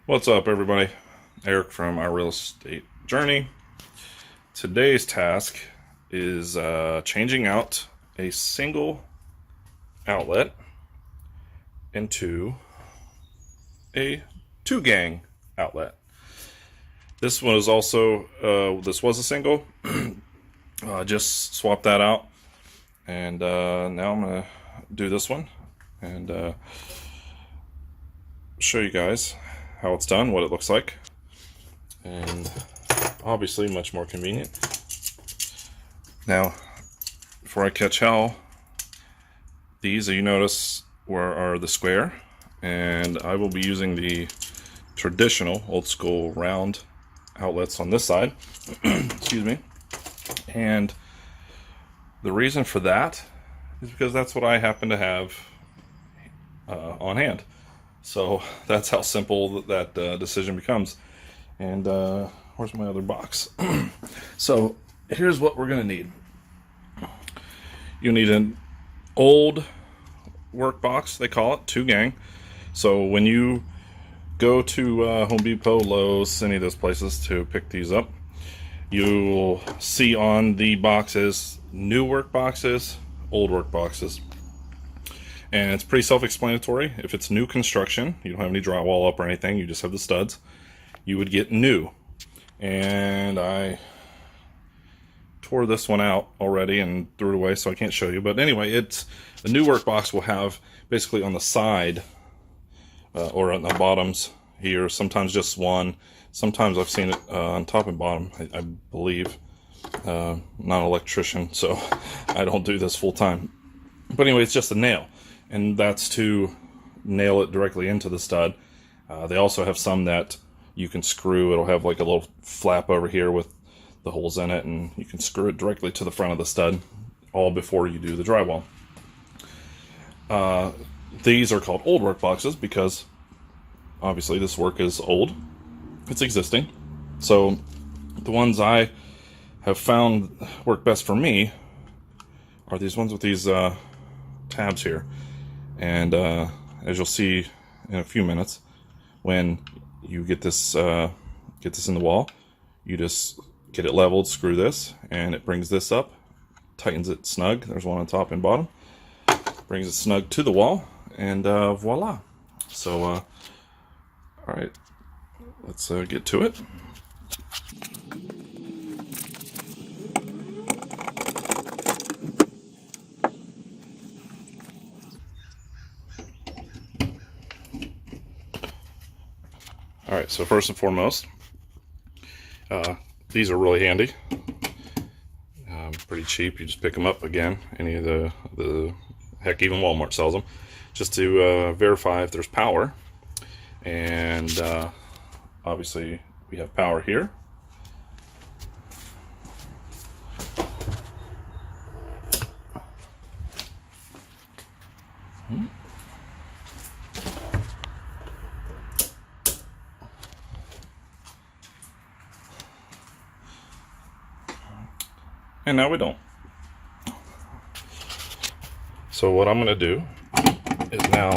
What's up, everybody? Eric from Our Real Estate Journey. Today's task is changing out a single outlet into a two-gang outlet. This one is also, this was a single. Just swapped that out. And now I'm going to do this one and show you guys how it's done, what it looks like, and obviously much more convenient. Now, before I catch hell, these, you notice, are the square, and I will be using the traditional old school round outlets on this side. Excuse me. And the reason for that is because that's what I happen to have on hand. So that's how simple that decision becomes. And where's my other box? So here's what we're going to need. You need an old work box, they call it, two gang. So when you go to Home Depot, Lowe's, any of those places to pick these up, you'll see on the boxes new work boxes, old work boxes. And it's pretty self-explanatory. If it's new construction, you don't have any drywall up or anything, you just have the studs, you would get new. And I tore this one out already and threw it away, so I can't show you. But anyway, it's the new work box will have basically on the side or on the bottoms here, sometimes just one. Sometimes I've seen it on top and bottom, I believe. I'm not an electrician, so I don't do this full time. But anyway, it's just a nail. And that's to nail it directly into the stud. They also have some that you can screw. It'll have like a little flap over here with the holes in it, and you can screw it directly to the front of the stud, all before you do the drywall. These are called old work boxes because obviously this work is old. It's existing. So the ones I have found work best for me are these ones with these tabs here. And as you'll see in a few minutes, when you get this in the wall, you just get it leveled, screw this, and it brings this up, tightens it snug. There's one on top and bottom. Brings it snug to the wall, and voila. So, all right, let's get to it. Alright, so first and foremost, these are really handy. Pretty cheap. You just pick them up again. Any of the heck, even Walmart sells them. Just to verify if there's power. And obviously we have power here. And now we don't. So what I'm going to do is now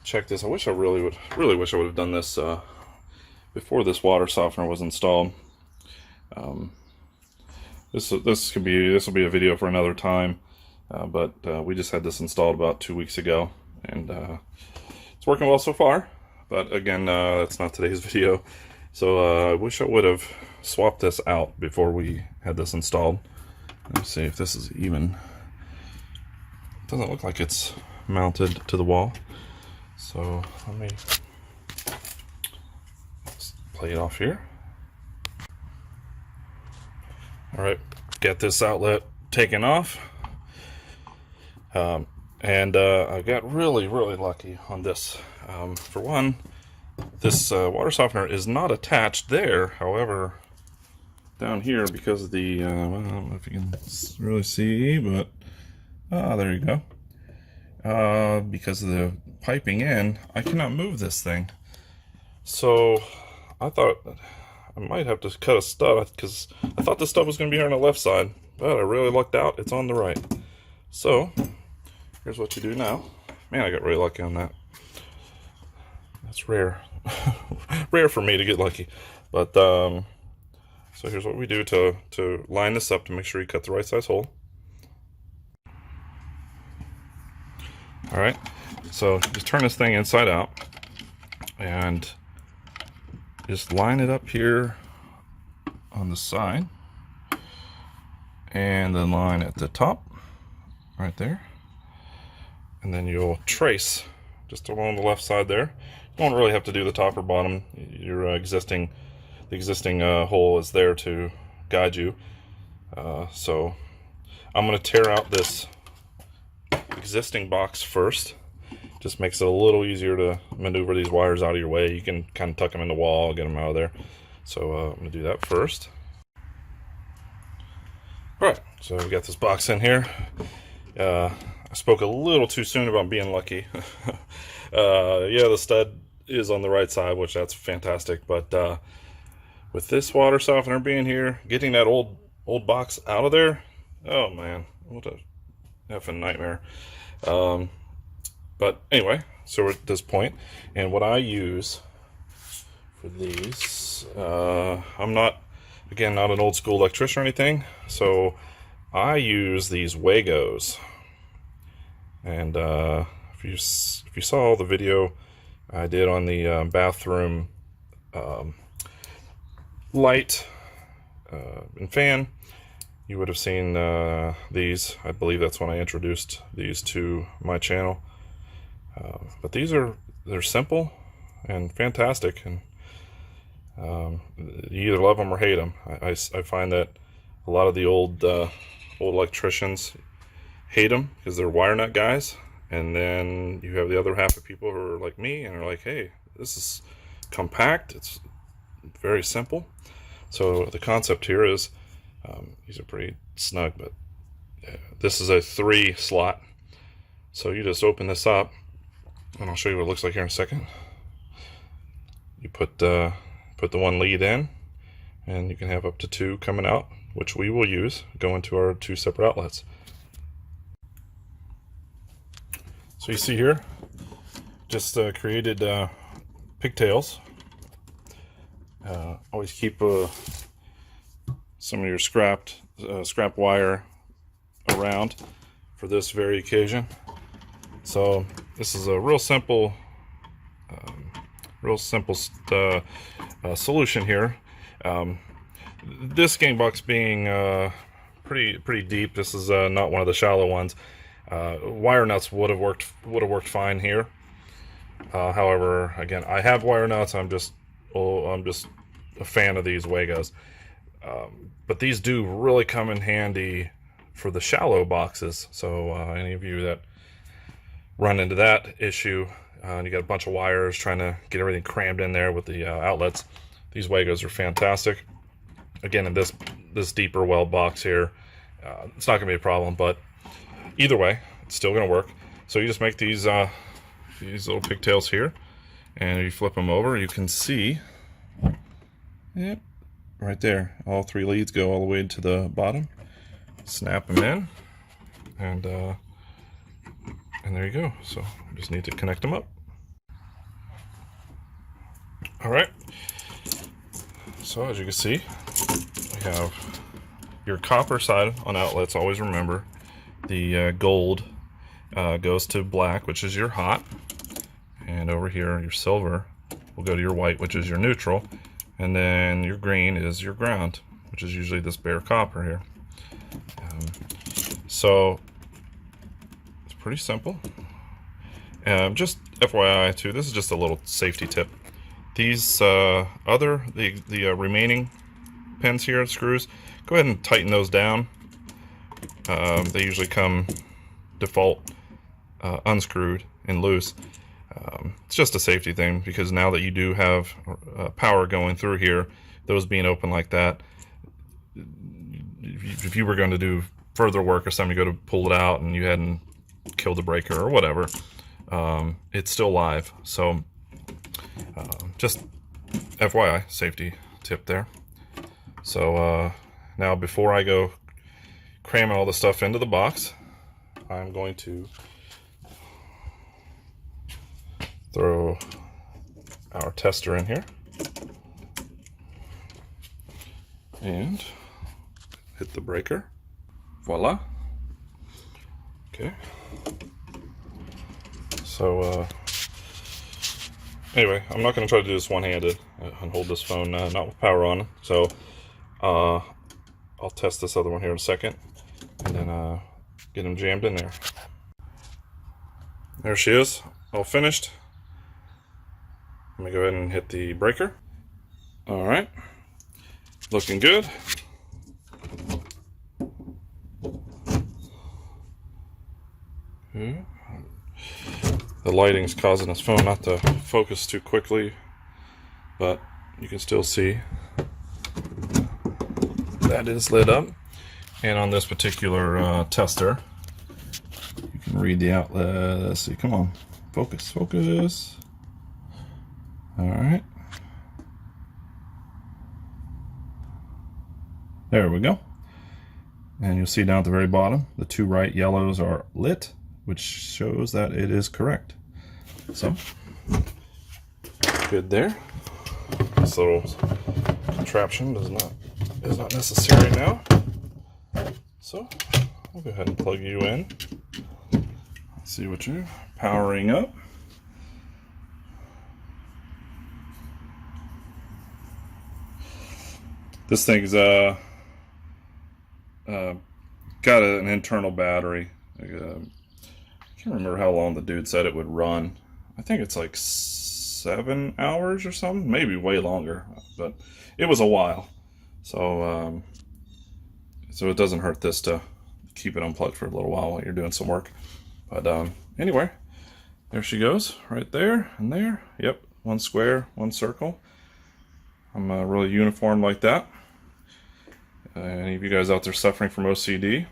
check this. I wish I really wish I would have done this before this water softener was installed. This will be a video for another time. But we just had this installed about 2 weeks ago, and it's working well so far. But again, that's not today's video. So I wish I would have swapped this out before we had this installed. Let's see if this is even. It doesn't look like it's mounted to the wall. So let me play it off here. All right, get this outlet taken off. And I got really lucky on this. For one, this water softener is not attached there. However, down here, because of the, I don't know if you can really see, but, there you go. Because of the piping in, I cannot move this thing. So, I thought I might have to cut a stud, because I thought the stud was going to be here on the left side, but I really lucked out. It's on the right. So, here's what you do now. Man, I got really lucky on that. That's rare. Rare for me to get lucky. But so here's what we do to line this up to make sure you cut the right size hole. All right, so just turn this thing inside out and just line it up here on the side, and then line at the top right there, and then you'll trace just along the left side there. You don't really have to do the top or bottom. Your the existing hole is there to guide you. So I'm going to tear out this existing box first. Just makes it a little easier to maneuver these wires out of your way. You can kind of tuck them in the wall, get them out of there. So I'm going to do that first. All right, so we got this box in here. I spoke a little too soon about being lucky. Yeah, the stud is on the right side, which that's fantastic. But with this water softener being here, getting that old box out of there, oh man, what a effing nightmare. But anyway, so we're at this point, and what I use for these, I'm not an old school electrician or anything, so I use these Wagos. And if you saw the video I did on the bathroom light and fan, you would have seen these. I believe that's when I introduced these to my channel. But they're simple and fantastic, and you either love them or hate them. I find that a lot of the old electricians hate them because they're wire nut guys, and then you have the other half of people who are like me and are like, hey, this is compact, it's very simple. So the concept here is, these are pretty snug, but this is a 3 slot. So you just open this up, and I'll show you what it looks like here in a second. You put the one lead in, and you can have up to 2 coming out, which we will use, go into our 2 separate outlets. So you see here, just created pigtails. Always keep some of your scrap wire around for this very occasion. So this is a real simple solution here. This game box being pretty deep, this is not one of the shallow ones. Wire nuts would have worked fine here. However, again, I have wire nuts. I'm just a fan of these Wagos. But these do really come in handy for the shallow boxes. So any of you that run into that issue, and you got a bunch of wires trying to get everything crammed in there with the outlets, these Wagos are fantastic. Again, in this deeper well box here, it's not going to be a problem, but either way, it's still going to work. So you just make these little pigtails here, and if you flip them over, you can see, yep, right there, all 3 leads go all the way to the bottom. Snap them in, and there you go. So you just need to connect them up. All right. So as you can see, we have your copper side on outlets. Always remember, the gold goes to black, which is your hot, and over here your silver will go to your white, which is your neutral, and then your green is your ground, which is usually this bare copper here. So it's pretty simple. Just FYI too, this is just a little safety tip. These the remaining pins here, screws, go ahead and tighten those down. They usually come default unscrewed and loose. It's just a safety thing, because now that you do have power going through here, those being open like that, if you were going to do further work or something, you go to pull it out and you hadn't killed the breaker or whatever, it's still live. So just FYI, safety tip there. So now before I go cramming all the stuff into the box, I'm going to throw our tester in here. And hit the breaker. Voila. Okay. So, anyway, I'm not going to try to do this one-handed and hold this phone not with power on. So, I'll test this other one here in a second, and then get them jammed in there. There she is, all finished. Let me go ahead and hit the breaker. All right, looking good. Okay. The lighting's causing this phone not to focus too quickly, but you can still see that is lit up. And on this particular tester, you can read the outlet. Let's see, come on, focus, focus. All right, there we go. And you'll see down at the very bottom, the two right yellows are lit, which shows that it is correct. So, good there. This little contraption is not necessary now. So, I'll go ahead and plug you in. Let's see what you're powering up. This thing's got an internal battery. I can't remember how long the dude said it would run. I think it's like 7 hours or something, maybe way longer, but it was a while. So, so it doesn't hurt this to keep it unplugged for a little while you're doing some work. But anyway, there she goes, right there and there. Yep, one square, one circle. I'm really uniform like that. Any of you guys out there suffering from OCD,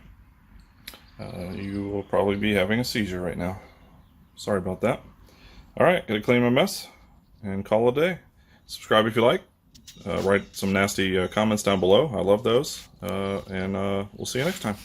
you will probably be having a seizure right now. Sorry about that. Alright, gotta clean my mess and call it a day. Subscribe if you like. Write some nasty comments down below. I love those. And we'll see you next time.